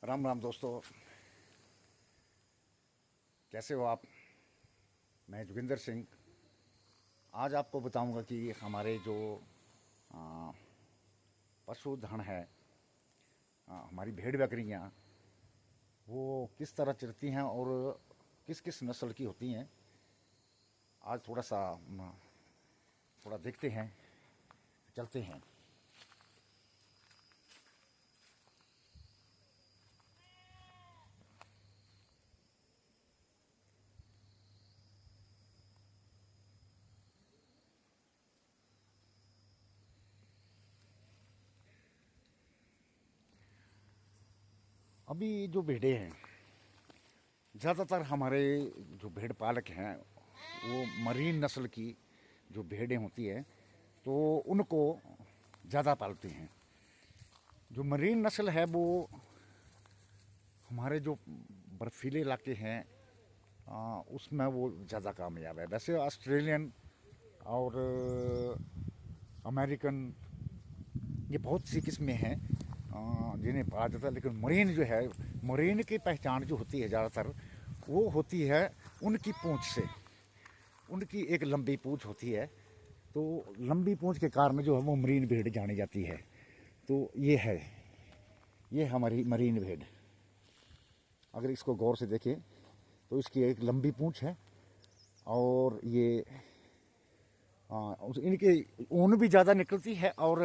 राम राम दोस्तों, कैसे हो आप। मैं जोगिंदर सिंह आज आपको बताऊंगा कि हमारे जो आ, पशुधन है, हमारी भेड़ बकरियां वो किस तरह चरती हैं और किस किस नस्ल की होती हैं। आज थोड़ा देखते हैं, चलते हैं। अभी जो भेड़ें हैं, ज़्यादातर हमारे जो भेड़ पालक हैं वो मरीन नस्ल की जो भेड़ें होती हैं तो उनको ज़्यादा पालते हैं। जो मरीन नस्ल है वो हमारे जो बर्फीले इलाके हैं उसमें वो ज़्यादा कामयाब है। वैसे ऑस्ट्रेलियन और अमेरिकन ये बहुत सी किस्में हैं जिन्हें पाला जाता है, लेकिन मरीन जो है, मरीन की पहचान जो होती है ज़्यादातर वो होती है उनकी पूंछ से। उनकी एक लंबी पूंछ होती है, तो लंबी पूंछ के कारण जो है वो मरीन भेड़ जानी जाती है। तो ये हमारी मरीन भेड़। अगर इसको गौर से देखें तो इसकी एक लंबी पूंछ है और ये इनके ऊन भी ज़्यादा निकलती है और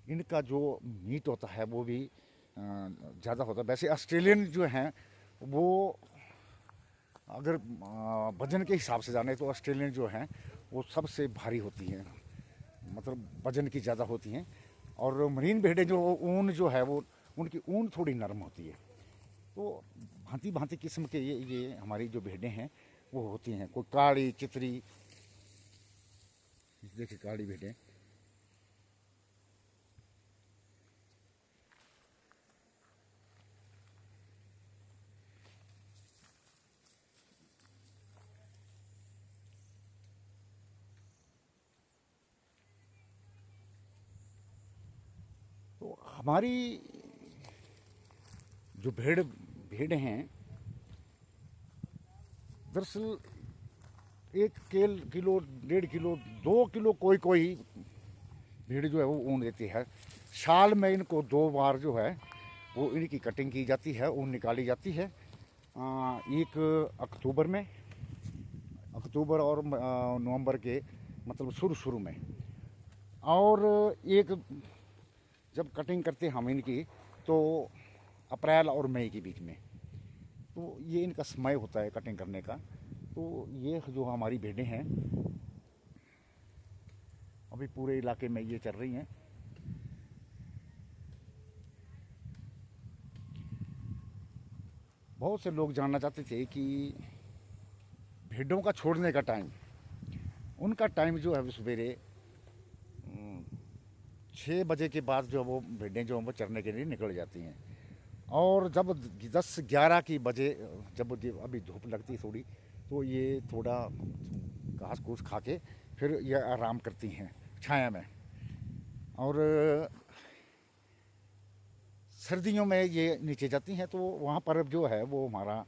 इनका जो मीट होता है वो भी ज़्यादा होता है। वैसे ऑस्ट्रेलियन जो हैं वो अगर वजन के हिसाब से जाने तो ऑस्ट्रेलियन जो हैं वो सबसे भारी होती हैं, मतलब वजन की ज़्यादा होती हैं। और मरीन भेड़ें जो ऊन जो है वो उनकी ऊन थोड़ी नरम होती है। तो भांति भांति किस्म के ये हमारी जो भेड़ें हैं वो होती हैं। कोई काली चितरी, देखिए काली भेड़ें, तो हमारी जो भेड़ हैं दरअसल 1 किलो 1.5 किलो 2 किलो कोई भेड़ जो है वो ऊन देती है। साल में इनको 2 बार जो है वो इनकी कटिंग की जाती है, ऊन निकाली जाती है। एक अक्टूबर और नवंबर के मतलब शुरू में, और एक जब कटिंग करते हम इनकी तो अप्रैल और मई के बीच में। तो ये इनका समय होता है कटिंग करने का। तो ये जो हमारी भेड़ें हैं अभी पूरे इलाके में ये चल रही हैं। बहुत से लोग जानना चाहते थे कि भेड़ों का छोड़ने का टाइम, उनका टाइम जो है सवेरे 6 बजे के बाद जो वो भेड़ें जो वो चरने के लिए निकल जाती हैं। और जब 10-11 की बजे जब अभी धूप लगती थोड़ी, तो ये थोड़ा घास फूस खा के फिर ये आराम करती हैं छाया में। और सर्दियों में ये नीचे जाती हैं तो वहाँ पर जो है वो हमारा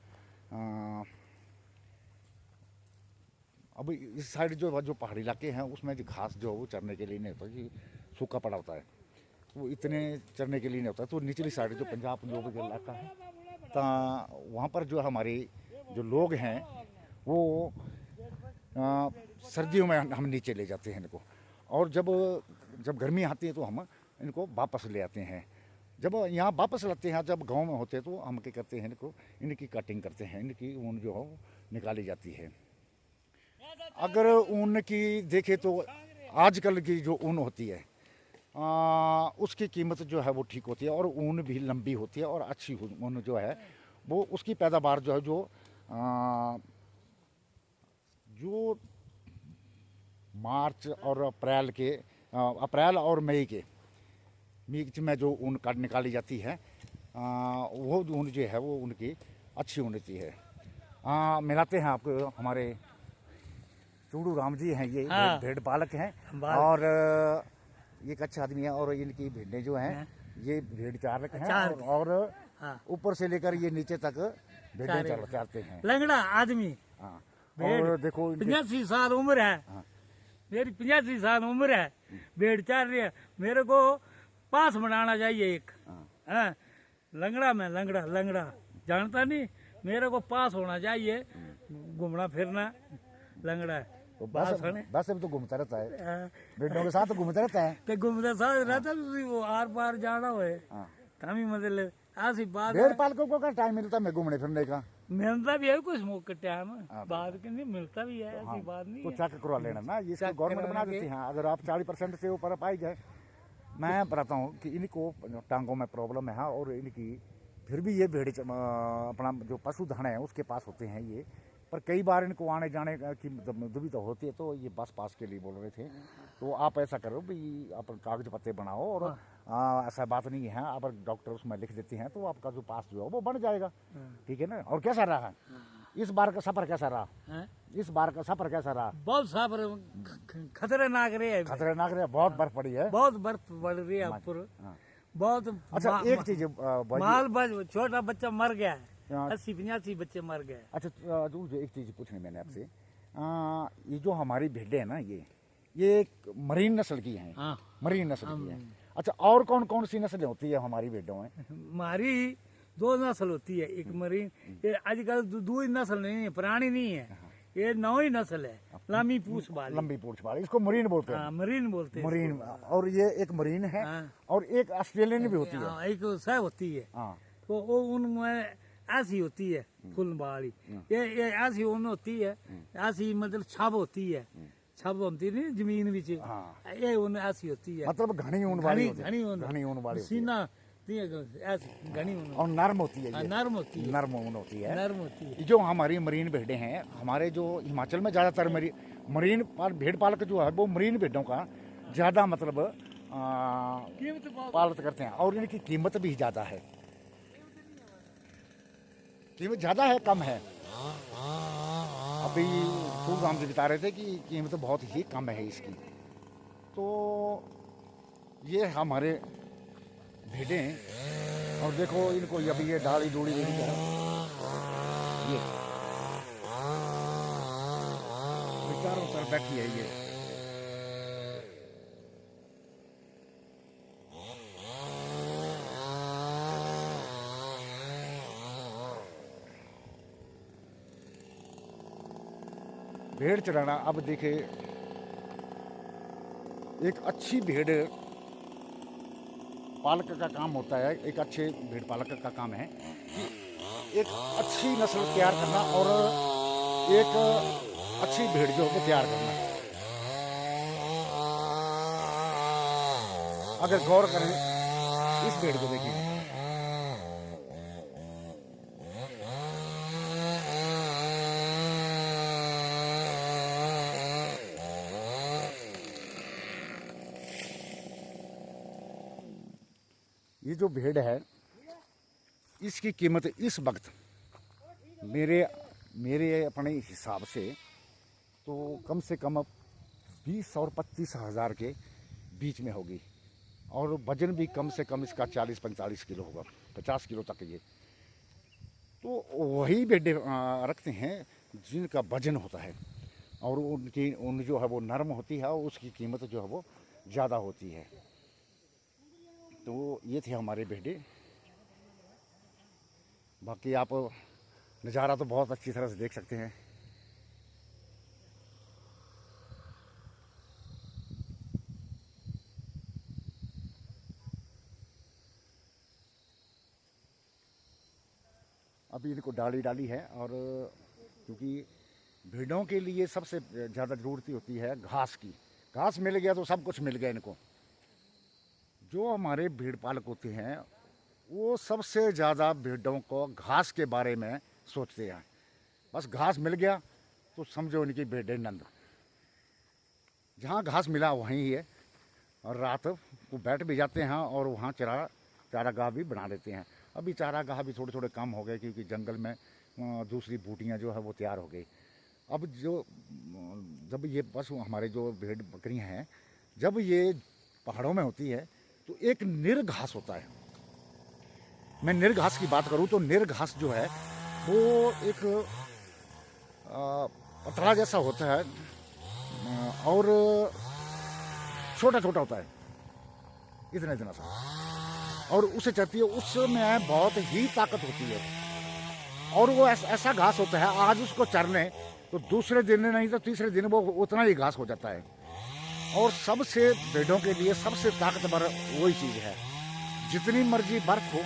अब इस साइड जो पहाड़ी इलाके हैं उसमें जो घास जो वो चरने के लिए नहीं होता, कि सूखा पड़ा होता है, वो इतने चरने के लिए नहीं होता। तो निचली साइड जो पंजाब जो इलाका है तो वहाँ पर जो हमारे जो लोग हैं वो सर्दियों में हम नीचे ले जाते हैं इनको। और जब गर्मी आती है तो हम इनको वापस ले आते हैं। जब यहाँ वापस लाते हैं, जब गांव में होते हैं तो हम क्या करते हैं, इनकी कटिंग करते हैं, इनकी ऊन जो है निकाली जाती है। अगर ऊन की देखें तो आजकल की जो ऊन होती है उसकी कीमत जो है वो ठीक होती है और ऊन भी लंबी होती है और अच्छी ऊन जो है वो उसकी पैदावार जो है जो मार्च और अप्रैल और मई के बीच में जो ऊन काट निकाली जाती है वो ऊन जो है वो उनकी अच्छी ऊन होती है। मिलाते हैं आपको, हमारे चूड़ू राम जी हैं, ये भेड़ पालक हैं और ये एक अच्छा आदमी है। और इनकी भेड़ें जो हैं ये भेड़ चारक हैं चार और हाँ ऊपर से लेकर ये नीचे तक भेड़ें चारते हैं। लंगड़ा आदमी हाँ भेड़ और देखो इनके 85 साल उम्र है, हाँ। मेरी 85 साल उम्र है, भेड़ चार रही है। मेरे को पास बनाना चाहिए एक, हाँ। हाँ लंगड़ा में लंगड़ा जानता नहीं, मेरे को पास होना चाहिए, घूमना फिरना लंगड़ा है। तो बस अब तो घूमता रहता है, हाँ, भेड़ों के साथ तो घूमता रहता है। ते घूमते साथ रहता तुसी वो आर पार जाना होए हाँ। तभी मतलब ऐसी बात भेड़ है। पालकों को का टाइम मिलता है घूमने फिरने का? मिलता भी है कुछ मौके टाइम, हाँ, बात के नहीं मिलता भी है, हाँ, ऐसी बात नहीं तो है। चेक करवा लेना ना, ये चेक गवर्नमेंट बना कराने देती के- है। अगर आप 40% से ऊपर पाई जाए, मैं बताता हूँ कि इनको टांगों में प्रॉब्लम है और इनकी फिर भी ये भेड़ अपना जो पशुधन है उसके पास होते हैं ये, पर कई बार इनको आने जाने की दुविधा होती है, तो ये बस पास के लिए बोल रहे थे। तो आप ऐसा करो भी, आप कागज पत्ते बनाओ और ऐसा बात नहीं है, अगर डॉक्टर उसमें लिख देते हैं तो आपका जो पास जो है वो बन जाएगा। ठीक है ना? और कैसा रहा इस बार का सफर, कैसा रहा हाँ? इस बार का सफर, कैसा रहा? बहुत साफ खतरनाक रहे है, खतरनाक रहा, बहुत बर्फ पड़ी है। बहुत बर्फ बढ़ रही है ऊपर, हाँ। बहुत अच्छा एक चीज बाजी- माल छोटा बच्चा मर गया है, हाँ। 80-85 बच्चे मर गए। अच्छा जो एक चीज पूछनी मैंने आपसे, ये जो हमारी भेड़ें हैं ना, ये एक मरीन नस्ल की हैं। हाँ मरीन नस्ल की हैं। अच्छा और कौन कौन सी नस्लें होती है हमारी भेड़ों में? हमारी दो नस्ल होती है, एक मरीन, ये आजकल दूसरी नस्ल नहीं है, पुरानी नहीं है, ये नई नस्ल है, लंबी पूछ वाली, लंबी पूंछ वाली, इसको मरीन बोलते हैं। हाँ मरीन बोलते हैं। मरीन, और ये एक मरीन है हाँ। और एक ऑस्ट्रेलियन भी होती है। हाँ, एक सह होती है, हाँ तो वो उनमें ऐसी होती है फुल वाली, ये ऐसी उन होती है, ऐसी मतलब छब होती है, छब होती नहीं जमीन बिच, हाँ। ये उन ऐसी होती है, मतलब घनी ऊन वाली होती है। घनी ऊन, घनी ऊन वाली होती है। सीना ऐसी घनी ऊन, और नर्म होती है हाँ, ये, नर्म होती है, नर्म ऊन होती है। नर्म होती है। जो हमारी मरीन भेड़ें हैं, हमारे जो हिमाचल में ज़्यादातर मरीन भेड़ पालक जो है वो मरीन भेड़ों का ज़्यादा मतलब कीमत बहुत पालित करते हैं, और इनकी कीमत भी ज़्यादा है। कीमत ज़्यादा है कम है? अभी खूब हम जी बता रहे थे कि कीमत बहुत ही कम है इसकी। तो ये हमारे भेड़ें, और देखो इनको अभी ये डाली डूड़ी ये चारों तरफ बैठी है ये। भेड़ चराना, अब देखे एक अच्छी भेड़ पालक का काम होता है, एक अच्छे भेड़ पालक का काम है कि एक अच्छी नस्ल तैयार करना और एक अच्छी भेड़ जो है तैयार करना। अगर गौर करें इस भेड़ को देखिए, ये जो भेड़ है इसकी कीमत इस वक्त मेरे अपने हिसाब से तो कम से कम 20 और 25 हज़ार के बीच में होगी, और वजन भी कम से कम इसका 40-45 किलो होगा, 50 किलो तक ये। तो वही भेड़ें रखते हैं जिनका वजन होता है, और उनकी ऊन जो है वो नरम होती है और उसकी कीमत जो है वो ज़्यादा होती है। तो ये थे हमारे भेड़े। बाकी आप नज़ारा तो बहुत अच्छी तरह से देख सकते हैं। अभी इनको डाली है, और क्योंकि भेड़ों के लिए सबसे ज़्यादा ज़रूरत होती है घास की। घास मिल गया तो सब कुछ मिल गया इनको। जो हमारे भेड़ पालक होते हैं वो सबसे ज़्यादा भेड़ों को घास के बारे में सोचते हैं। बस घास मिल गया तो समझो इनकी भेड़ें नंद। जहाँ घास मिला वहीं ही है, और रात को बैठ भी जाते हैं और वहाँ चारागाह भी बना लेते हैं। अभी चारागाह भी थोड़े थोड़े कम हो गए क्योंकि जंगल में दूसरी बूटियाँ जो है वो तैयार हो गई। अब जब ये पशु हमारे जो भेड़ बकरियाँ हैं, जब ये पहाड़ों में होती है तो एक निर्घास होता है। मैं निर्घास की बात करूं तो निर्घास जो है वो एक पतला जैसा होता है और छोटा छोटा होता है, इतना इतना सा, और उसे चलती है, उसमें बहुत ही ताकत होती है। और वो ऐसा घास होता है, आज उसको चरने तो दूसरे दिन नहीं तो तीसरे दिन वो उतना ही घास हो जाता है। और सबसे भेड़ों के लिए सबसे ताकतवर वही चीज़ है। जितनी मर्जी बर्फ हो,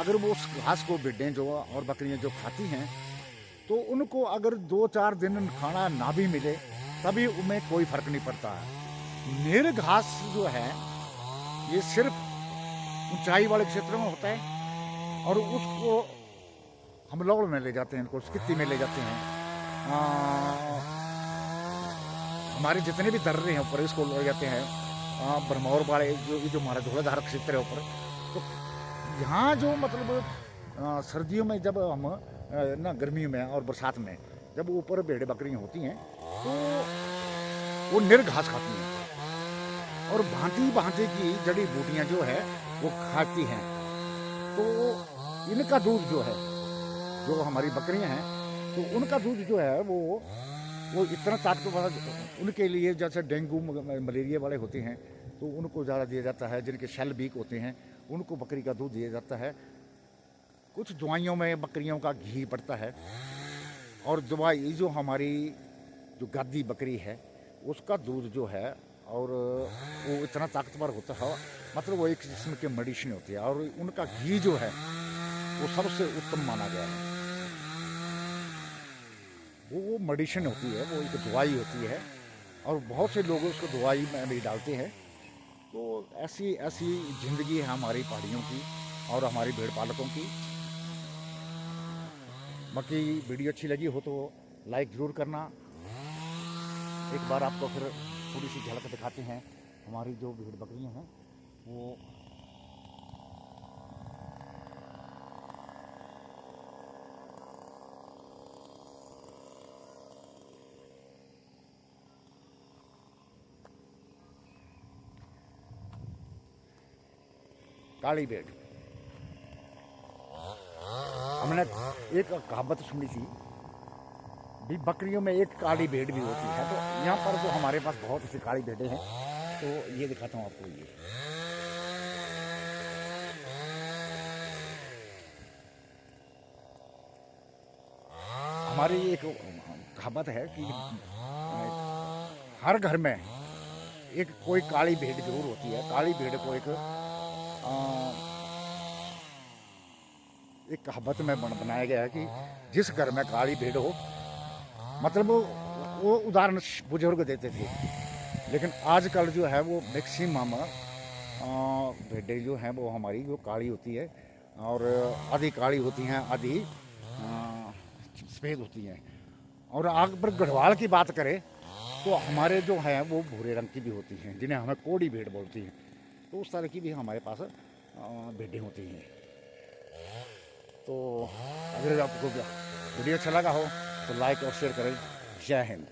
अगर वो उस घास को भेड़ें जो और बकरियां जो खाती हैं तो उनको अगर 2-4 दिन खाना ना भी मिले तभी उनमें कोई फर्क नहीं पड़ता है। निर्घास जो है ये सिर्फ ऊंचाई वाले क्षेत्रों में होता है और उसको हम लौड़ में ले जाते हैं, इनको स्कित्ती में ले जाते हैं। हमारे जितने भी दर्रे हैं ऊपर इसको ले जाते हैं, भरमौर वाले जो हमारा धौलाधार क्षेत्र है ऊपर, तो यहाँ जो मतलब सर्दियों में जब हम ना गर्मियों में और बरसात में जब ऊपर भेड़ बकरियाँ होती हैं तो वो निर्घास खाती हैं और भांति भांति की जड़ी बूटियाँ जो है वो खाती हैं। तो इनका दूध जो है, जो हमारी बकरियाँ हैं, तो उनका दूध जो है वो इतना ताकतवर उनके लिए, जैसे डेंगू मलेरिया वाले होते हैं तो उनको ज़्यादा दिया जाता है। जिनके शेल वीक होते हैं उनको बकरी का दूध दिया जाता है। कुछ दवाइयों में बकरियों का घी पड़ता है। और दवाई जो हमारी जो गादी बकरी है उसका दूध जो है और वो इतना ताकतवर होता है, मतलब वो एक किस्म की मेडिसिन होती है। और उनका घी जो है वो सबसे उत्तम माना गया है। वो मेडिसिन होती है, वो एक दवाई होती है और बहुत से लोग उसको दवाई में भी डालते हैं। तो ऐसी ऐसी ज़िंदगी है हमारी पहाड़ियों की और हमारी भेड़ पालकों की। बाकी वीडियो अच्छी लगी हो तो लाइक ज़रूर करना। एक बार आपको फिर थोड़ी सी झलक दिखाते हैं हमारी जो भेड़ बकरियां हैं वो काली भेड़। हमने एक कहावत सुनी थी भी बकरियों में एक काली भेड़ भी होती है। तो यहाँ पर तो हमारे पास बहुत सी काली भेड़ें हैं, तो ये दिखाता हूँ आपको। ये हमारी एक कहावत है कि हर घर में एक कोई काली भेड़ जरूर होती है। काली भेड़ को एक कहावत में बनाया गया है कि जिस घर में काली भेड़ हो, मतलब वो उदाहरण बुजुर्ग देते थे। लेकिन आजकल जो है वो मैक्सिमम भेड़ें जो हैं वो हमारी जो काली होती है और आधी काली होती हैं, आधी सफ़ेद होती हैं। और अगर गढ़वाल की बात करें तो हमारे जो हैं वो भूरे रंग की भी होती हैं, जिन्हें हमें कोड़ी भेड़ बोलती हैं। तो उस तरह की भी हमारे पास भेड़ें होती हैं। तो अगर आपको वीडियो अच्छा लगा हो तो लाइक और शेयर करें। जय हिंद।